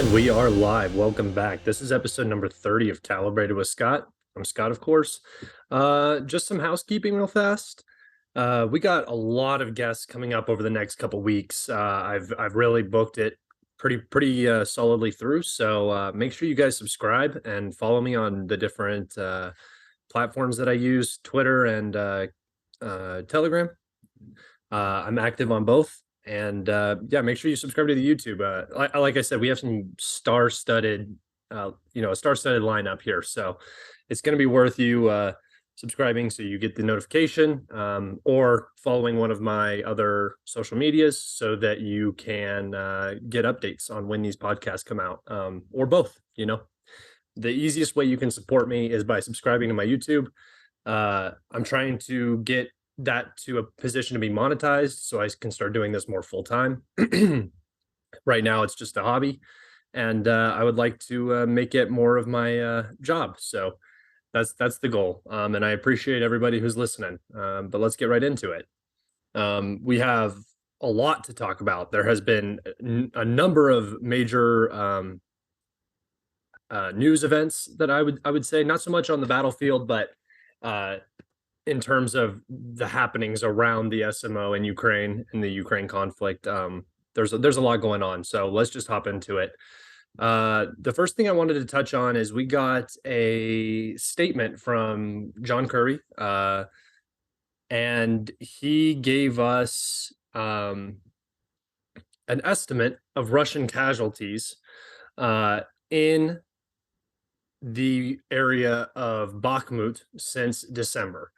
And we are live. Welcome back. This is episode number 30 of Calibrated with Scott. I'm Scott, of course. Just some housekeeping real fast. We got a lot of guests coming up over the next couple weeks. I've really booked it pretty solidly through. So make sure you guys subscribe and follow me on the different platforms that I use, Twitter and Telegram. I'm active on both. And yeah, make sure you subscribe to the YouTube. Like I said, we have some star-studded, a star-studded lineup here. So it's going to be worth you subscribing so you get the notification, or following one of my other social medias so that you can get updates on when these podcasts come out, or both. The easiest way you can support me is by subscribing to my YouTube. I'm trying to get that to a position to be monetized so I can start doing this more full time. Right now it's just a hobby, and I would like to make it more of my job. So that's the goal. And I appreciate everybody who's listening. But let's get right into it. We have a lot to talk about. There has been a number of major news events that I would say, not so much on the battlefield, but in terms of the happenings around the SMO in Ukraine and the Ukraine conflict. There's a lot going on. So let's just hop into it. The first thing I wanted to touch on is we got a statement from John Kirby, and he gave us an estimate of Russian casualties in the area of Bakhmut since December.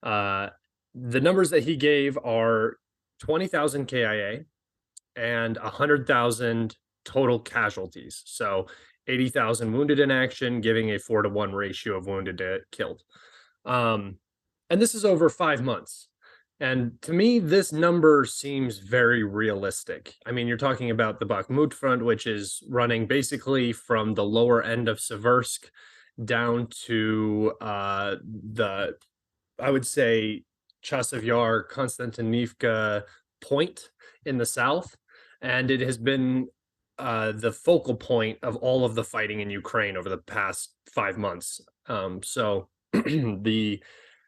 The numbers that he gave are 20,000 KIA and 100,000 total casualties. So 80,000 wounded in action, giving a 4-to-1 ratio of wounded to killed. And this is over 5 months. And to me, this number seems very realistic. I mean, you're talking about the Bakhmut front, which is running basically from the lower end of Seversk down to I would say, Chasiv Yar, Konstantinivka point in the south. And it has been the focal point of all of the fighting in Ukraine over the past 5 months. So the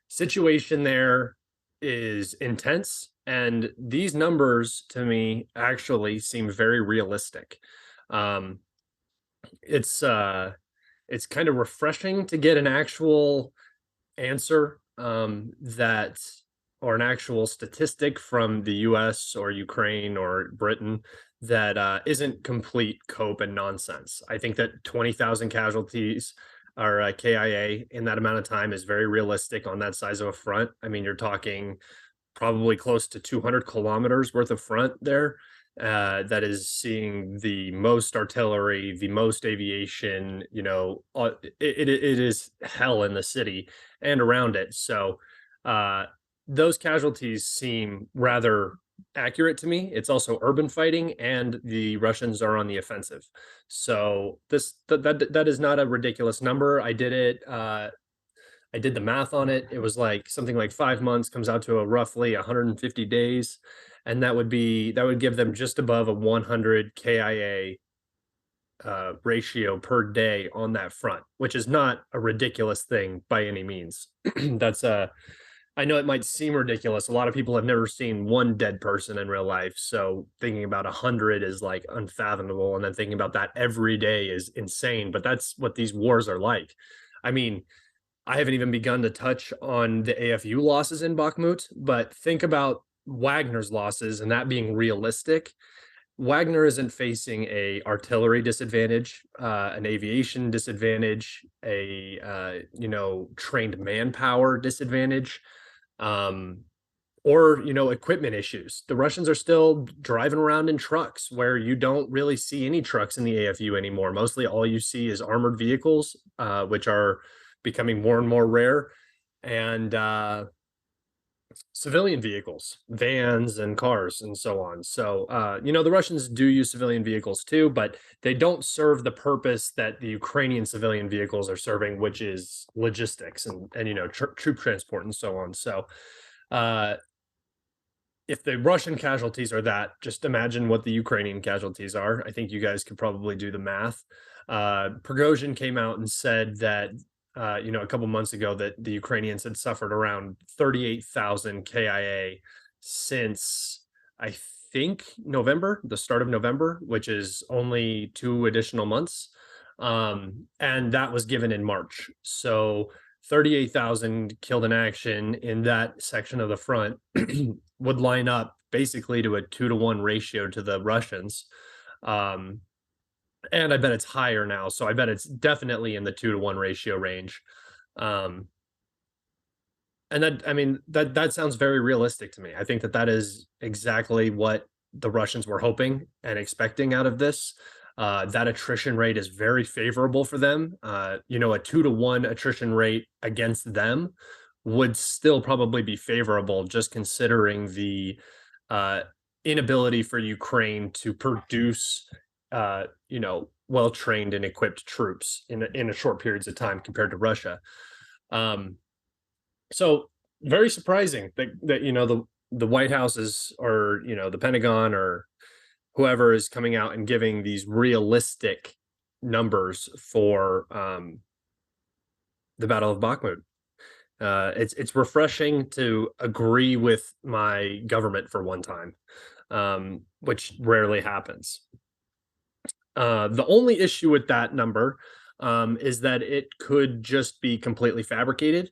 situation there is intense. And these numbers, to me, actually seem very realistic. It's kind of refreshing to get an actual answer, that, or an actual statistic from the US or Ukraine or Britain that isn't complete cope and nonsense. I think that 20,000 casualties or KIA in that amount of time is very realistic on that size of a front. I mean, you're talking probably close to 200 kilometers worth of front there. That is seeing the most artillery, the most aviation. It is hell in the city and around it. So those casualties seem rather accurate to me. It's also urban fighting, and the Russians are on the offensive. So that is not a ridiculous number. I did it. I did the math on it. It was like something like 5 months comes out to a roughly 150 days. And that would give them just above a 100 KIA ratio per day on that front, which is not a ridiculous thing by any means. I know it might seem ridiculous. A lot of people have never seen one dead person in real life. So thinking about 100 is like unfathomable. And then thinking about that every day is insane. But that's what these wars are like. I mean, I haven't even begun to touch on the AFU losses in Bakhmut, but think about Wagner's losses and that being realistic. Wagner isn't facing a artillery disadvantage, an aviation disadvantage, a trained manpower disadvantage, or equipment issues. The Russians are still driving around in trucks where you don't really see any trucks in the AFU anymore. Mostly all you see is armored vehicles, which are becoming more and more rare, and civilian vehicles, vans and cars and so on. So, the Russians do use civilian vehicles too, but they don't serve the purpose that the Ukrainian civilian vehicles are serving, which is logistics and troop transport and so on. So, if the Russian casualties are that, just imagine what the Ukrainian casualties are. I think you guys could probably do the math. Prigozhin came out and said that, a couple months ago that the Ukrainians had suffered around 38,000 KIA since, I think, November, the start of November, which is only 2 additional months. And that was given in March. So 38,000 killed in action in that section of the front would line up basically to a 2-to-1 ratio to the Russians. And I bet it's higher now. So I bet it's definitely in the 2-to-1 ratio range. Um, and that, I mean, that sounds very realistic to me. I think that that is exactly what the Russians were hoping and expecting out of this. That attrition rate is very favorable for them. A 2-to-1 attrition rate against them would still probably be favorable, just considering the inability for Ukraine to produce, well-trained and equipped troops in a short periods of time compared to Russia. So very surprising that the White House is, or the Pentagon or whoever is coming out and giving these realistic numbers for the Battle of Bakhmut. It's refreshing to agree with my government for one time, which rarely happens. The only issue with that number is that it could just be completely fabricated.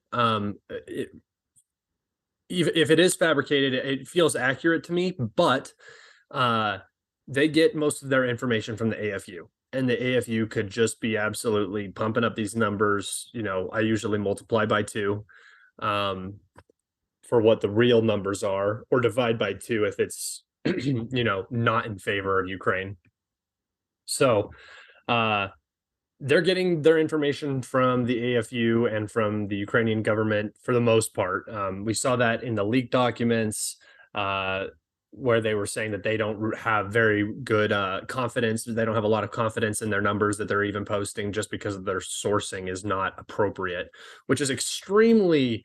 If it is fabricated, it feels accurate to me, but they get most of their information from the AFU, and the AFU could just be absolutely pumping up these numbers. I usually multiply by 2 for what the real numbers are, or divide by 2 if it's not in favor of Ukraine. So they're getting their information from the AFU and from the Ukrainian government for the most part. We saw that in the leaked documents, where they were saying that they don't have very good confidence. They don't have a lot of confidence in their numbers that they're even posting, just because their sourcing is not appropriate, which is extremely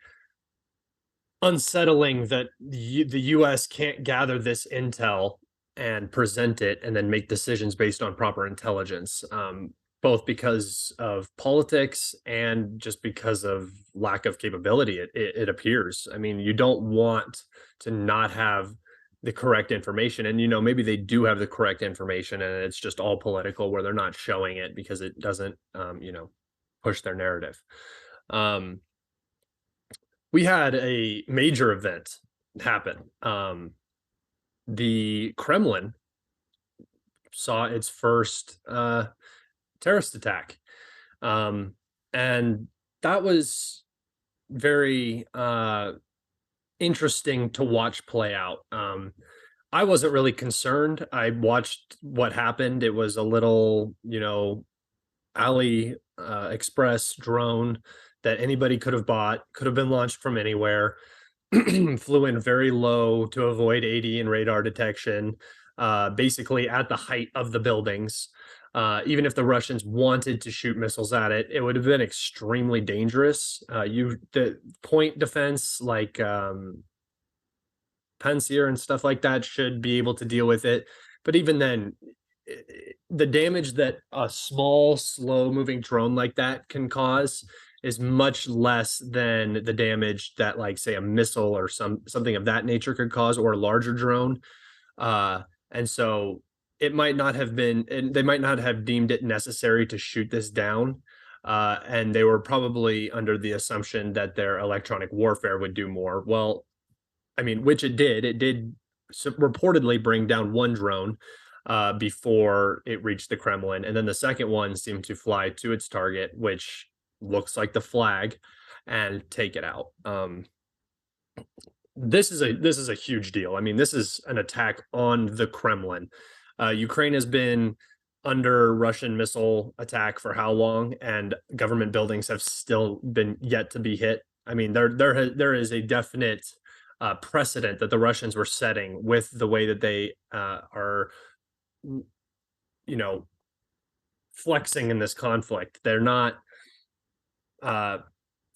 unsettling that the US can't gather this intel and present it and then make decisions based on proper intelligence, both because of politics and just because of lack of capability. It appears. I mean, you don't want to not have the correct information, and maybe they do have the correct information and it's just all political, where they're not showing it because it doesn't push their narrative. We had a major event happen. The Kremlin saw its first terrorist attack, and that was very interesting to watch play out. I wasn't really concerned. I watched what happened. It was a little, Ali Express drone that anybody could have bought, could have been launched from anywhere, flew in very low to avoid AD and radar detection, basically at the height of the buildings. Even if the Russians wanted to shoot missiles at it, it would have been extremely dangerous. The point defense, like Pantsir and stuff like that, should be able to deal with it. But even then, the damage that a small, slow-moving drone like that can cause is much less than the damage that, like, say, a missile or something of that nature could cause, or a larger drone. And so it might not have been, and they might not have deemed it necessary to shoot this down. And they were probably under the assumption that their electronic warfare would do more. Well, I mean, which it did. It did reportedly bring down one drone before it reached the Kremlin, and then the second one seemed to fly to its target, which looks like the flag, and take it out. This is a huge deal. I mean, this is an attack on the Kremlin. Ukraine has been under Russian missile attack for how long, and government buildings have still been yet to be hit. I mean, there is a definite precedent that the Russians were setting with the way that they are, flexing in this conflict. They're not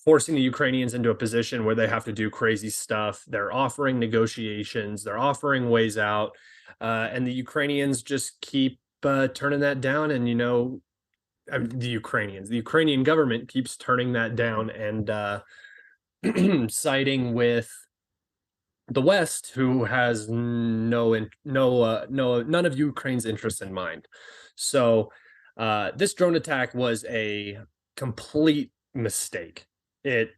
forcing the Ukrainians into a position where they have to do crazy stuff. They're offering negotiations, they're offering ways out, and the Ukrainians just keep turning that down. And the Ukrainian government keeps turning that down and siding with the West, who has none of Ukraine's interests in mind. So this drone attack was a complete mistake. It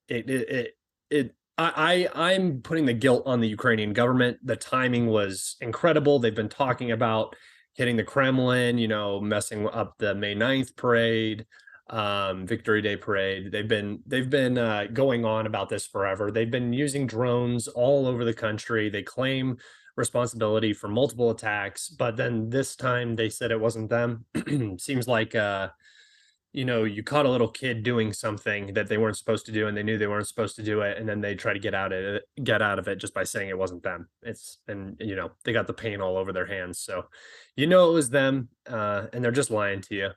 it it it, it I'm putting the guilt on the Ukrainian government. The timing was incredible. They've been talking about hitting the Kremlin, messing up the May 9th parade, Victory Day parade. They've been going on about this forever. They've been using drones all over the country. They claim responsibility for multiple attacks, but then this time they said it wasn't them. Seems like you caught a little kid doing something that they weren't supposed to do, and they knew they weren't supposed to do it, and then they try to get out of it just by saying it wasn't them. They got the paint all over their hands, so it was them, and they're just lying to you.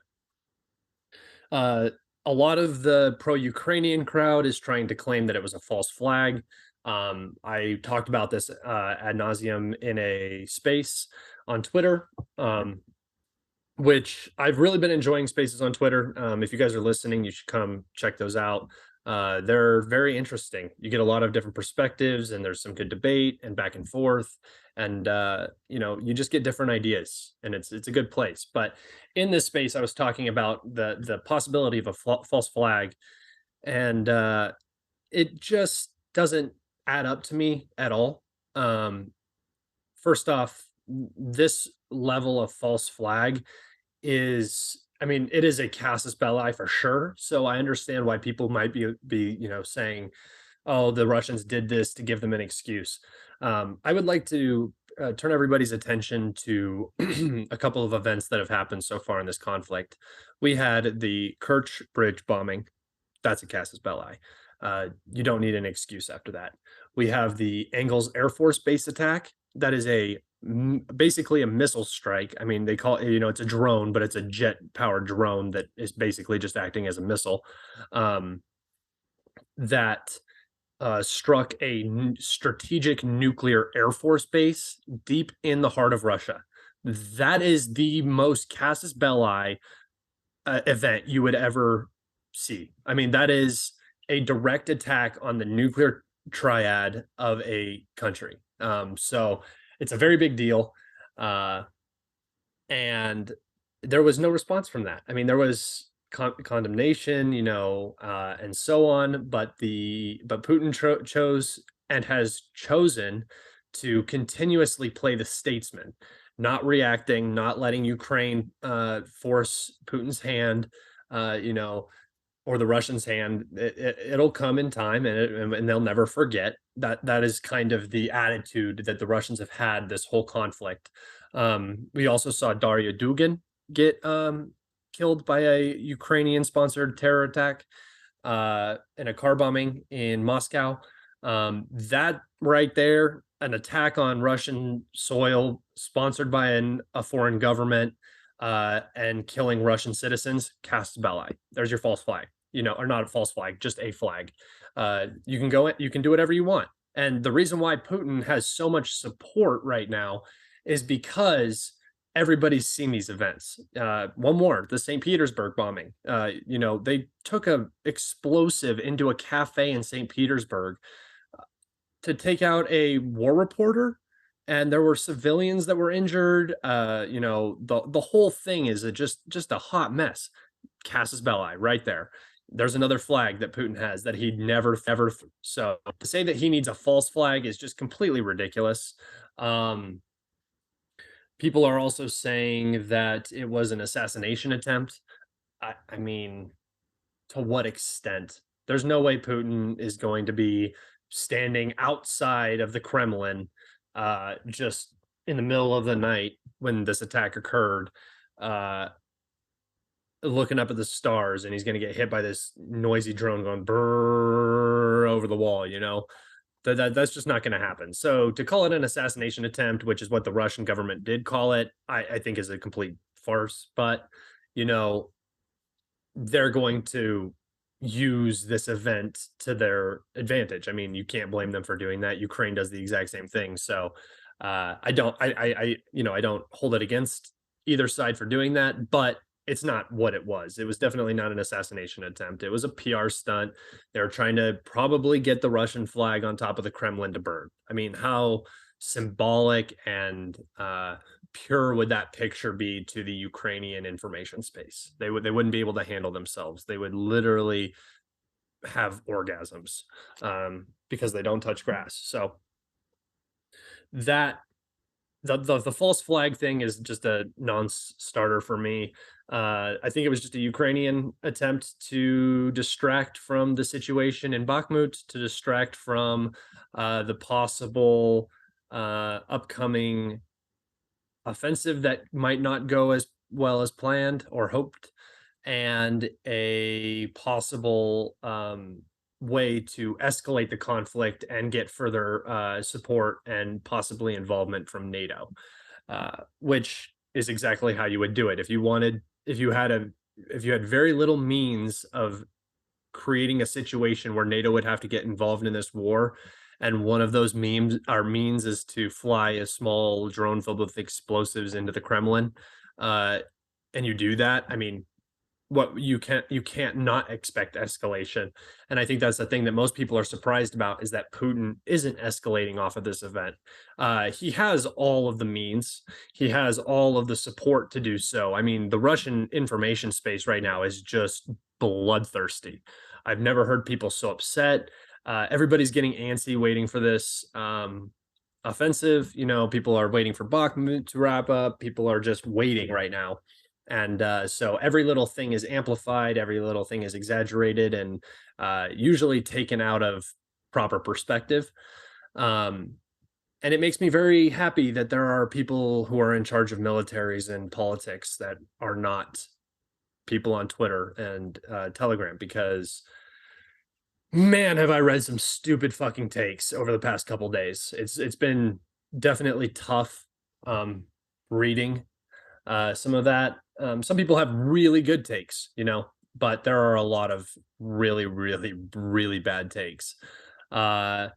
uh, a lot of the pro-Ukrainian crowd is trying to claim that it was a false flag. I talked about this ad nauseum in a space on Twitter, which I've really been enjoying spaces on Twitter. If you guys are listening, you should come check those out. They're very interesting. You get a lot of different perspectives, and there's some good debate and back and forth, and you just get different ideas, and it's a good place. But in this space, I was talking about the possibility of a false flag, and it just doesn't add up to me at all. First off, this level of false flag it is a casus belli for sure. So I understand why people might be saying, "Oh, the Russians did this to give them an excuse." I would like to turn everybody's attention to a couple of events that have happened so far in this conflict. We had the Kerch Bridge bombing. That's a casus belli. You don't need an excuse after that. We have the Engels Air Force Base attack. That is basically a missile strike. I mean, they call it, it's a drone, but it's a jet powered drone that is basically just acting as a missile, that struck a strategic nuclear Air Force base deep in the heart of Russia. That is the most casus belli event you would ever see. I mean, that is a direct attack on the nuclear triad of a country. So it's a very big deal. And there was no response from that. I mean, there was condemnation, and so on, but Putin chose and has chosen to continuously play the statesman, not reacting, not letting Ukraine force Putin's hand, or the Russians' hand. It'll come in time, and they'll never forget that. That is kind of the attitude that the Russians have had this whole conflict. We also saw Daria Dugin get killed by a Ukrainian-sponsored terror attack in a car bombing in Moscow. That right there, an attack on Russian soil sponsored by a foreign government, and killing Russian citizens, casus belli. There's your false flag, or not a false flag, just a flag. You can do whatever you want. And the reason why Putin has so much support right now is because everybody's seen these events. One more, the St. Petersburg bombing. They took a explosive into a cafe in St. Petersburg to take out a war reporter, and there were civilians that were injured. The whole thing is just a hot mess. Casus belli right there. There's another flag that Putin has that he'd never ever. So to say that he needs a false flag is just completely ridiculous. People are also saying that it was an assassination attempt. I mean, to what extent? There's no way Putin is going to be standing outside of the Kremlin, just in the middle of the night when this attack occurred, looking up at the stars, and he's going to get hit by this noisy drone going brrr over the wall. That's just not going to happen. So to call it an assassination attempt, which is what the Russian government did call it, I think is a complete farce. But they're going to use this event to their advantage. I mean, you can't blame them for doing that. Ukraine does the exact same thing. So I don't hold it against either side for doing that, but it's not what it was. It was definitely not an assassination attempt. It was a PR stunt. They were trying to probably get the Russian flag on top of the Kremlin to burn. I mean, how symbolic and pure would that picture be to the Ukrainian information space? They wouldn't be able to handle themselves. They would literally have orgasms because they don't touch grass. So that the false flag thing is just a non-starter for me. I think it was just a Ukrainian attempt to distract from the situation in Bakhmut, to distract from the possible upcoming offensive that might not go as well as planned or hoped, and a possible way to escalate the conflict and get further support and possibly involvement from NATO, which is exactly how you would do it. If you had very little means of creating a situation where NATO would have to get involved in this war, and one of those means is to fly a small drone filled with explosives into the Kremlin, and you do that, I mean, you can't not expect escalation. And I think that's the thing that most people are surprised about, is that Putin isn't escalating off of this event. He has all of the means, he has all of the support to do so. I mean, the Russian information space right now is just bloodthirsty. I've never heard people so upset. Everybody's getting antsy waiting for this offensive. People are waiting for Bakhmut to wrap up. People are just waiting right now. And so every little thing is amplified, every little thing is exaggerated, and usually taken out of proper perspective. And it makes me very happy that there are people who are in charge of militaries and politics that are not people on Twitter and Telegram, because man, have I read some stupid fucking takes over the past couple days. It's been definitely tough reading some of that. Some people have really good takes, but there are a lot of really, really, really bad takes. And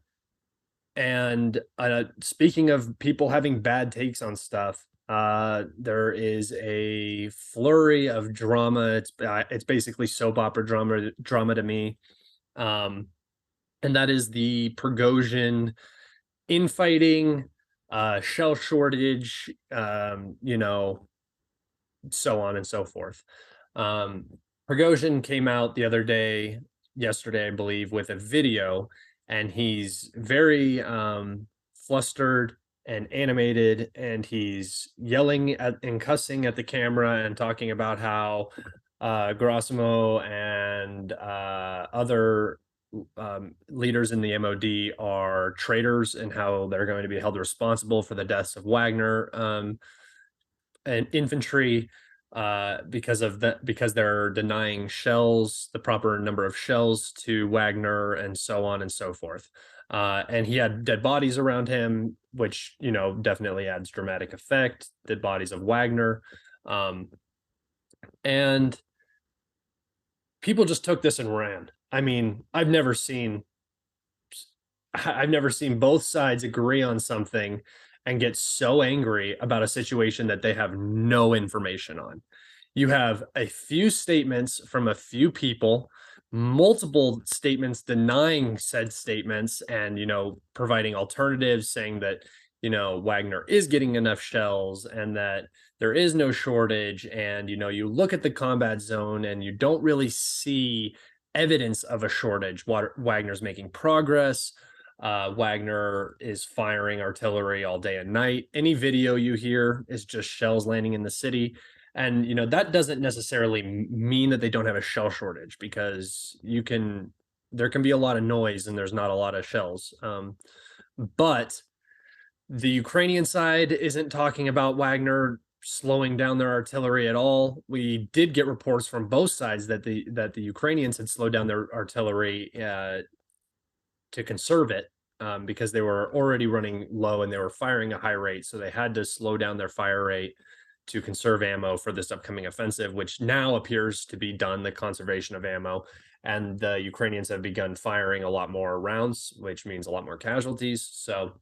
speaking of people having bad takes on stuff, there is a flurry of drama. It's basically soap opera drama to me, and that is the Prigozhin infighting, shell shortage, so on and so forth. Prigozhin came out yesterday, I believe, with a video, and he's very flustered and animated, and he's yelling and cussing at the camera and talking about how Grosimo and other leaders in the MOD are traitors, and how they're going to be held responsible for the deaths of Wagner and infantry because they're denying the proper number of shells to Wagner, and so on and so forth. And he had dead bodies around him, which definitely adds dramatic effect. Dead bodies of Wagner, and people just took this and ran. I mean, I've never seen both sides agree on something and get so angry about a situation that they have no information on. You have a few statements from a few people, multiple statements denying said statements, and providing alternatives, saying that Wagner is getting enough shells and that there is no shortage. And you look at the combat zone and you don't really see evidence of a shortage. Wagner's making progress. Wagner is firing artillery all day and night. Any video you hear is just shells landing in the city. And that doesn't necessarily mean that they don't have a shell shortage, because there can be a lot of noise and there's not a lot of shells. But the Ukrainian side isn't talking about Wagner slowing down their artillery at all. We did get reports from both sides that the Ukrainians had slowed down their artillery to conserve it, because they were already running low and they were firing a high rate, so they had to slow down their fire rate to conserve ammo for this upcoming offensive, which now appears to be done, the conservation of ammo. and the Ukrainians have begun firing a lot more rounds, which means a lot more casualties. So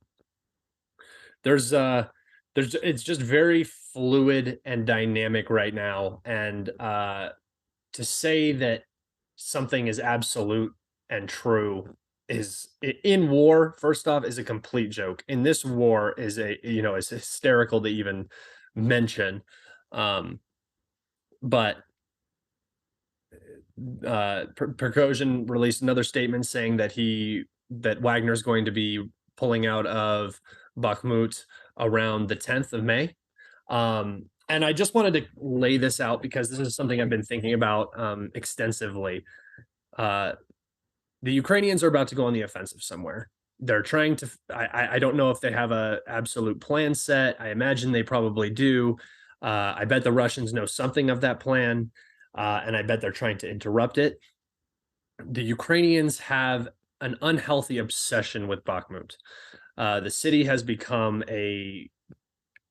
there's it's just very fluid and dynamic right now, and to say that something is absolute and true is in war, first off, is a complete joke. In this war is is hysterical to even mention. But Prigozhin released another statement saying that Wagner's going to be pulling out of Bakhmut around the 10th of May. And I just wanted to lay this out because this is something I've been thinking about extensively. The Ukrainians are about to go on the offensive somewhere. They're trying to. I don't know if they have a absolute plan set. I imagine they probably do. I bet the Russians know something of that plan, and I bet they're trying to interrupt it. The Ukrainians have an unhealthy obsession with Bakhmut. The city has become a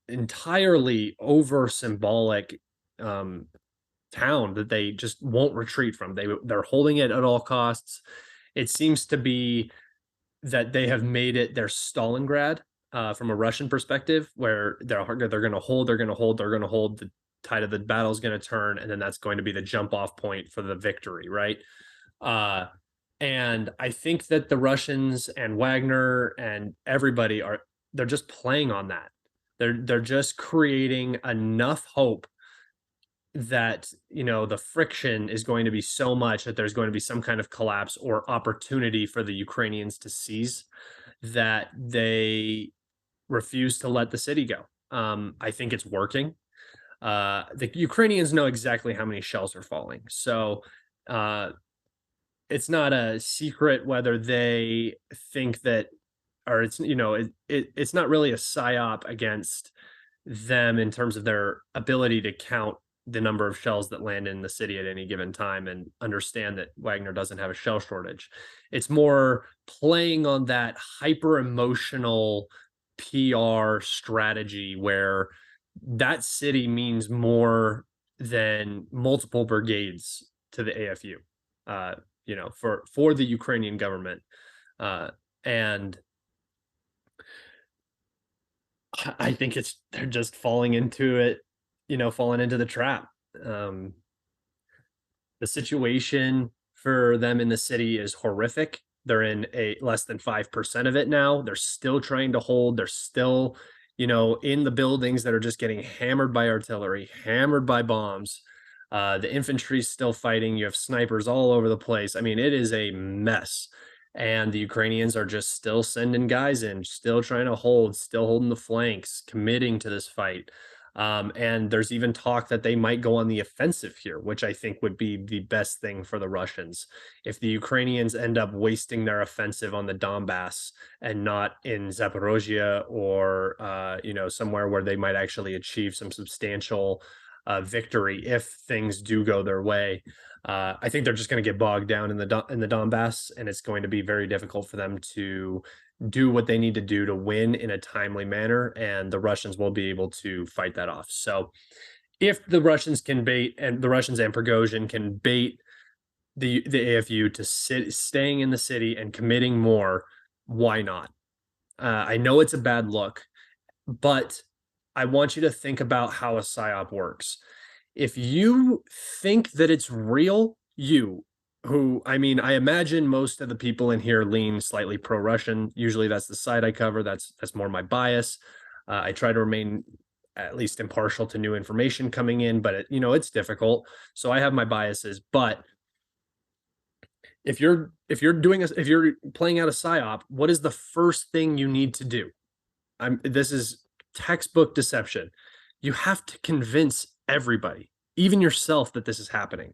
entirely over symbolic town that they just won't retreat from. They're holding it at all costs. It seems to be that they have made it their Stalingrad from a Russian perspective, where they're going to hold, they're going to hold, they're going to hold. The tide of the battle is going to turn, and then that's going to be the jump off point for the victory, right? And I think that the Russians and Wagner and everybody they're just playing on that. They're just creating enough hope that the friction is going to be so much that there's going to be some kind of collapse or opportunity for the Ukrainians to seize, that they refuse to let the city go. I think it's working. The Ukrainians know exactly how many shells are falling, so it's not a secret whether they think that, or it's not really a psyop against them in terms of their ability to count the number of shells that land in the city at any given time and understand that Wagner doesn't have a shell shortage. It's more playing on that hyper emotional PR strategy where that city means more than multiple brigades to the AFU, for the Ukrainian government. And I think they're just falling into it, falling into the trap. The situation for them in the city is horrific. They're in a less than 5% of it now. They're still trying to hold. They're still, in the buildings that are just getting hammered by artillery, hammered by bombs. The infantry's still fighting. You have snipers all over the place. I mean, it is a mess. And the Ukrainians are just still sending guys in, still trying to hold, still holding the flanks, committing to this fight. And there's even talk that they might go on the offensive here, which I think would be the best thing for the Russians. If the Ukrainians end up wasting their offensive on the Donbass and not in Zaporozhye or, somewhere where they might actually achieve some substantial victory if things do go their way. I think they're just going to get bogged down in the Donbass, and it's going to be very difficult for them to do what they need to do to win in a timely manner, and the Russians will be able to fight that off. So if the Russians and Prigozhin can bait the AFU to staying in the city and committing more, why not? I know it's a bad look, but I want you to think about how a PSYOP works. If you think that it's real, I imagine most of the people in here lean slightly pro-Russian. Usually that's the side I cover. That's more my bias. I try to remain at least impartial to new information coming in, but it's difficult. So I have my biases. But if you're playing out a PSYOP, what is the first thing you need to do? This is textbook deception. You have to convince everybody, even yourself, that this is happening.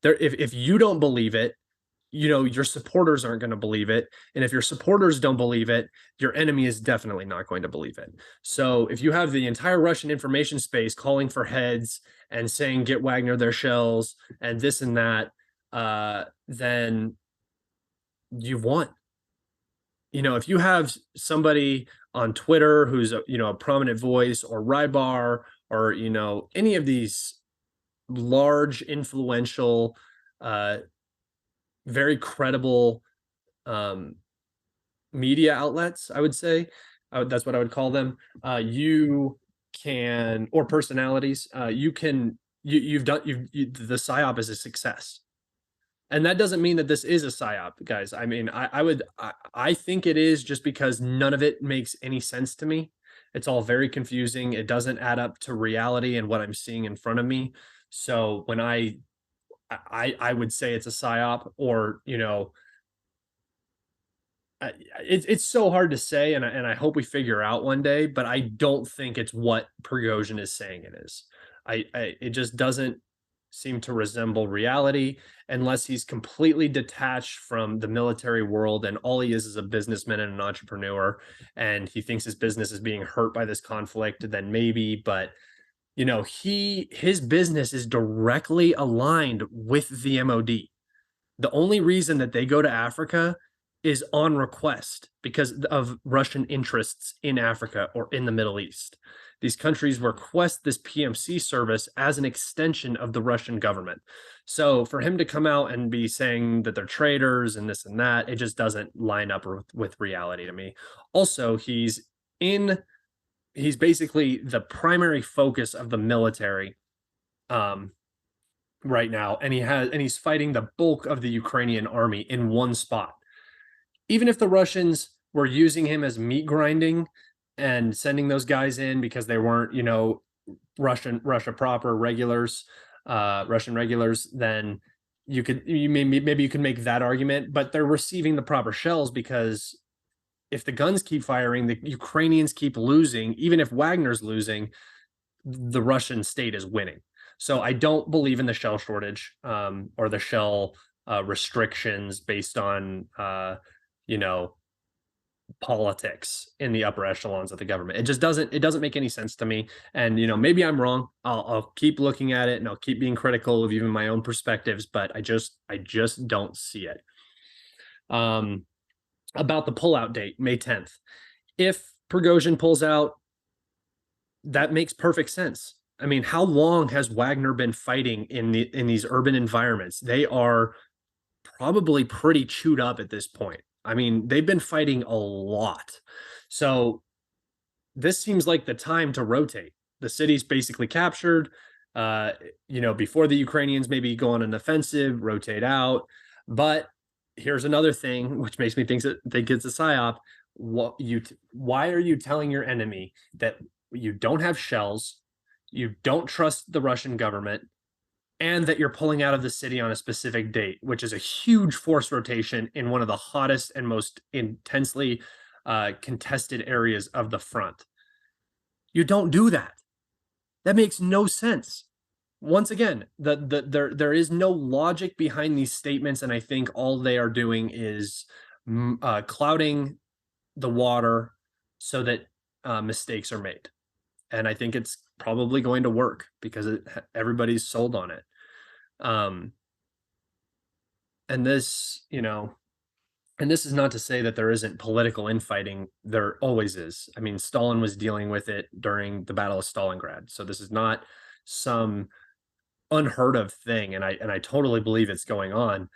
If you don't believe it, your supporters aren't going to believe it. And if your supporters don't believe it, your enemy is definitely not going to believe it. So if you have the entire Russian information space calling for heads and saying, get Wagner their shells and this and that, then you've won. If you have somebody on Twitter who's a prominent voice, or Rybar, or any of these large influential very credible um, media outlets, I would say. That's what I would call them. You can, or personalities, you can, you've done, the PSYOP is a success. And that doesn't mean that this is a PSYOP, guys. I mean, I think it is, just because none of it makes any sense to me. It's all very confusing. It doesn't add up to reality and what I'm seeing in front of me. So when I would say it's a PSYOP, or, you know, it's so hard to say, and I hope we figure out one day, but I don't think it's what Prigozhin is saying it is. It just doesn't seem to resemble reality, unless he's completely detached from the military world and all he is a businessman and an entrepreneur, and he thinks his business is being hurt by this conflict. Then maybe, but you know, his business is directly aligned with the MOD. The only reason that they go to Africa is on request, because of Russian interests in Africa or in the Middle East. These countries request this PMC service as an extension of the Russian government. So for him to come out and be saying that they're traitors and this and that, it just doesn't line up with reality to me. Also, he's basically the primary focus of the military right now, and he's fighting the bulk of the Ukrainian army in one spot. Even if the Russians were using him as meat grinding and sending those guys in because they weren't, you know, Russia proper regulars, Russian regulars, then maybe you could make that argument. But they're receiving the proper shells, because if the guns keep firing, the Ukrainians keep losing. Even if Wagner's losing, the Russian state is winning. So I don't believe in the shell shortage, or the shell restrictions based on you know, politics in the upper echelons of the government. It doesn't make any sense to me. And you know, maybe I'm wrong. I'll keep looking at it, and I'll keep being critical of even my own perspectives, but I just don't see it. About the pullout date, May 10th. If Prigozhin pulls out, that makes perfect sense. I mean, how long has Wagner been fighting in these urban environments? They are probably pretty chewed up at this point. I mean, they've been fighting a lot. So this seems like the time to rotate. The city's basically captured. You know, before the Ukrainians maybe go on an offensive, rotate out. But here's another thing which makes me think it's a psyop. Why are you telling your enemy that you don't have shells, you don't trust the Russian government, and that you're pulling out of the city on a specific date, which is a huge force rotation in one of the hottest and most intensely contested areas of the front? You don't do that. That makes no sense. Once again, there is no logic behind these statements, and I think all they are doing is clouding the water so that mistakes are made. And I think it's probably going to work, because everybody's sold on it. And this, you know, and this is not to say that there isn't political infighting. There always is. I mean, Stalin was dealing with it during the Battle of Stalingrad. So this is not some unheard of thing. And I totally believe it's going on.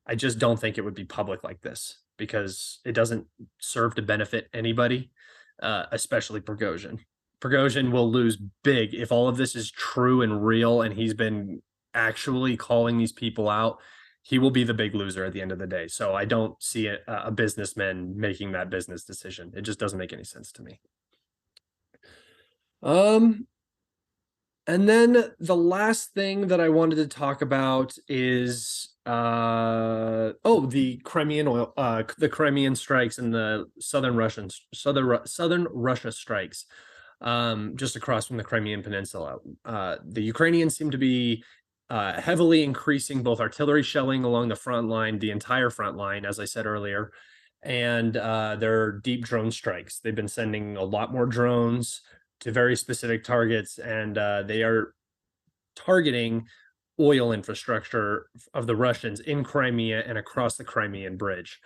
I just don't think it would be public like this, because it doesn't serve to benefit anybody, especially Prigozhin. Prigozhin will lose big if all of this is true and real, and he's been actually calling these people out. He will be the big loser at the end of the day. So I don't see a businessman making that business decision. It just doesn't make any sense to me. And then the last thing that I wanted to talk about is the Crimean oil, the Crimean strikes and the southern Russia strikes, just across from the Crimean Peninsula. The Ukrainians seem to be heavily increasing both artillery shelling along the front line, the entire front line, as I said earlier, and their deep drone strikes. They've been sending a lot more drones to very specific targets, and they are targeting oil infrastructure of the Russians in Crimea and across the Crimean Bridge.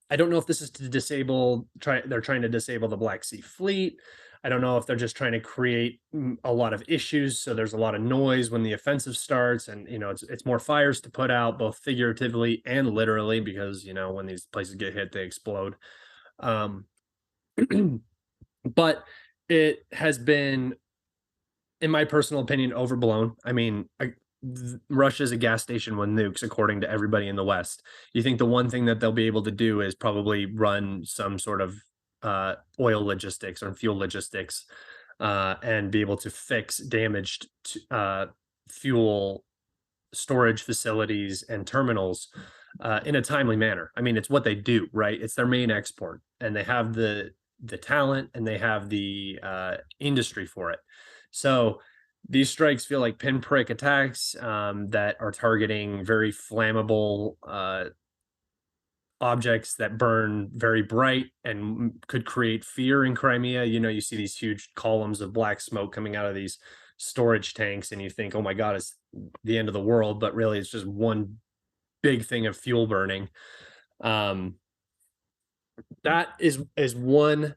I don't know if this is to they're trying to disable the Black Sea Fleet. I don't know if they're just trying to create a lot of issues, so there's a lot of noise when the offensive starts, and it's more fires to put out, both figuratively and literally, because when these places get hit, they explode. Um, but it has been, in my personal opinion, overblown. I mean, Russia's a gas station with nukes, according to everybody in the West. You think the one thing that they'll be able to do is probably run some sort of oil logistics or fuel logistics, and be able to fix damaged fuel storage facilities and terminals in a timely manner. I mean, it's what they do, right? It's their main export, and they have the talent, and they have the industry for it. So these strikes feel like pinprick attacks that are targeting very flammable objects that burn very bright and could create fear in Crimea. You see these huge columns of black smoke coming out of these storage tanks, and you think, oh my God, it's the end of the world. But really, it's just one big thing of fuel burning. That is one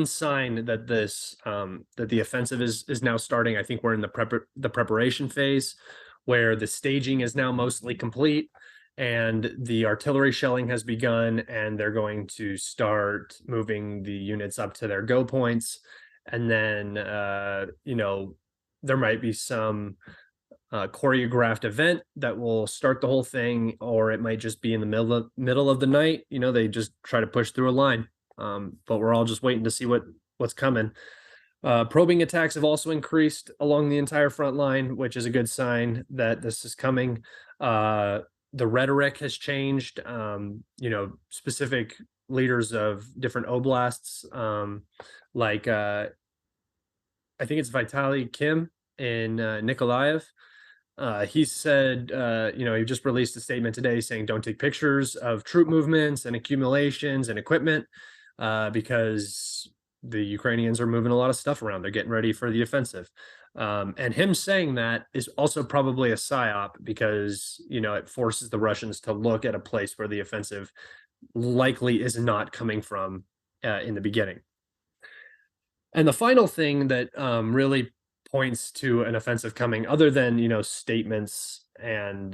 sign that that the offensive is now starting. I think we're in the preparation phase, where the staging is now mostly complete, and the artillery shelling has begun, and they're going to start moving the units up to their go points. And then there might be some choreographed event that will start the whole thing, or it might just be in the middle of the night. They just try to push through a line. But we're all just waiting to see what's coming. Probing attacks have also increased along the entire front line, which is a good sign that this is coming. The rhetoric has changed. Specific leaders of different oblasts, like I think it's Vitaly Kim in Nikolaev. He said, he just released a statement today saying, don't take pictures of troop movements and accumulations and equipment, because the Ukrainians are moving a lot of stuff around. They're getting ready for the offensive. And him saying that is also probably a psyop, because, it forces the Russians to look at a place where the offensive likely is not coming from in the beginning. And the final thing that really points to an offensive coming, other than statements and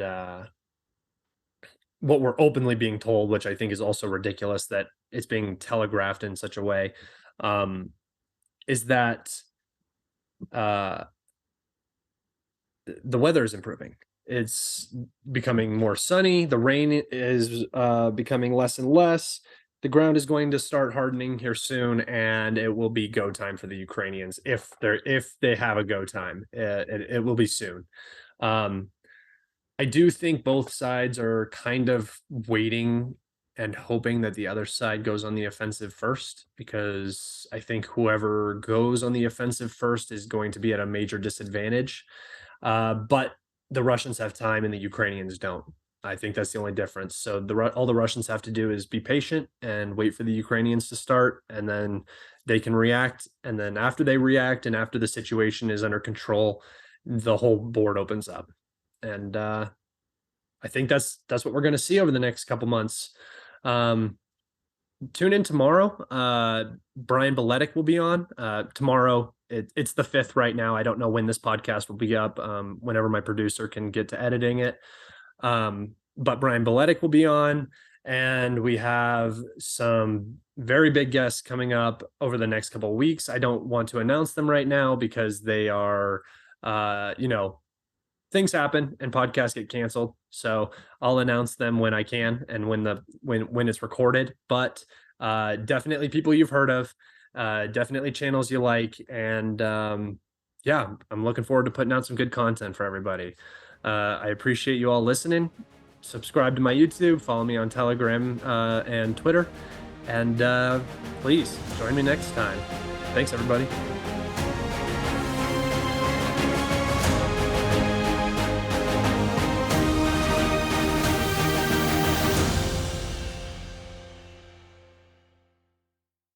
what we're openly being told, which I think is also ridiculous that it's being telegraphed in such a way, is that the weather is improving. It's becoming more sunny. The rain is becoming less and less. The ground is going to start hardening here soon, and it will be go time for the Ukrainians if they have a go time. It will be soon. I do think both sides are kind of waiting and hoping that the other side goes on the offensive first, because I think whoever goes on the offensive first is going to be at a major disadvantage. But the Russians have time and the Ukrainians don't. I think that's the only difference. So all the Russians have to do is be patient and wait for the Ukrainians to start, and then they can react. And then after they react, and after the situation is under control, the whole board opens up. And I think that's what we're going to see over the next couple months. Tune in tomorrow. Brian Beletic will be on tomorrow. It's the 5th right now. I don't know when this podcast will be up, whenever my producer can get to editing it. But Brian Beletic will be on, and we have some very big guests coming up over the next couple of weeks. I don't want to announce them right now, because they are, things happen and podcasts get canceled. So I'll announce them when I can, and when it's recorded. But definitely people you've heard of, definitely channels you like, and yeah, I'm looking forward to putting out some good content for everybody. I appreciate you all listening. Subscribe to my YouTube, follow me on Telegram and Twitter, and please join me next time. Thanks, everybody.